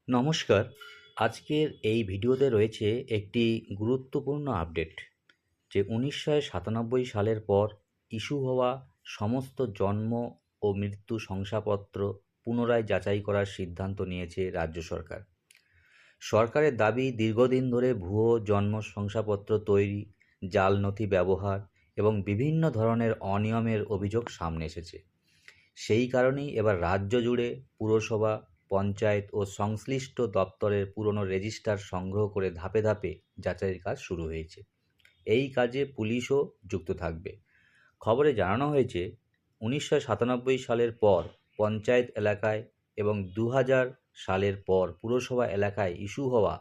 নমস্কার। আজকের এই ভিডিওতে রয়েছে একটি গুরুত্বপূর্ণ আপডেট যে ১৯৯৭ সালের পর ইস্যু হওয়া সমস্ত জন্ম ও মৃত্যু শংসাপত্র পুনরায় যাচাই করার সিদ্ধান্ত নিয়েছে রাজ্য সরকার। সরকারের দাবি দীর্ঘদিন ধরে ভুয়ো জন্ম শংসাপত্র তৈরি, জাল নথি ব্যবহার এবং বিভিন্ন ধরনের অনিয়মের অভিযোগ সামনে এসেছে। সেই কারণেই এবার রাজ্য জুড়ে পুরসভা, পঞ্চায়েত ও সংশ্লিষ্ট দপ্তরের পুরনো রেজিস্টার সংগ্রহ করে ধাপে ধাপে যাচাইয়ের কাজ শুরু হয়েছে। এই কাজে পুলিশও যুক্ত থাকবে। খবরে জানানো হয়েছে ১৯৯৭ সালের পর পঞ্চায়েত এলাকায় এবং ২০০০ সালের পর পুরসভা এলাকায় ইস্যু হওয়া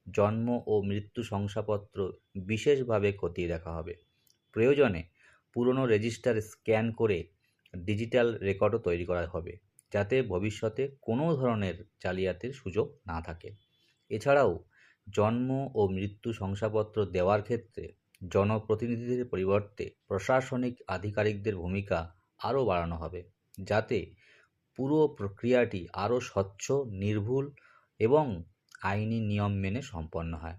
জন্ম ও মৃত্যু শংসাপত্র বিশেষভাবে খতিয়ে দেখা হবে। প্রয়োজনে পুরনো রেজিস্টার স্ক্যান করে ডিজিটাল রেকর্ডও তৈরি করা হবে, যাতে ভবিষ্যতে কোনো ধরনের জালিয়াতির সুযোগ না থাকে। এছাড়াও জন্ম ও মৃত্যু শংসাপত্র দেওয়ার ক্ষেত্রে জনপ্রতিনিধিদের পরিবর্তে প্রশাসনিক আধিকারিকদের ভূমিকা আরও বাড়ানো হবে, যাতে পুরো প্রক্রিয়াটি আরও স্বচ্ছ, নির্ভুল এবং আইনি নিয়ম মেনে সম্পন্ন হয়।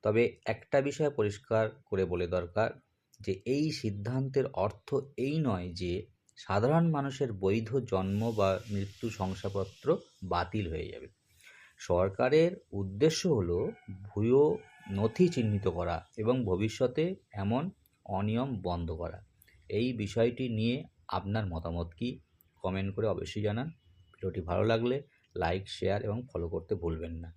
তবে একটা বিষয় পরিষ্কার করে বলে দরকার যে এই সিদ্ধান্তের অর্থ এই নয় যে সাধারণ মানুষের বৈধ জন্ম বা মৃত্যু শংসাপত্র বাতিল হয়ে যাবে। সরকারের উদ্দেশ্য হলো ভুয়ো নথি চিহ্নিত করা এবং ভবিষ্যতে এমন অনিয়ম বন্ধ করা। এই বিষয়টি নিয়ে আপনার মতামত কি? কমেন্ট করে অবশ্যই জানান। ভিডিওটি ভালো লাগলে লাইক, শেয়ার এবং ফলো করতে ভুলবেন না।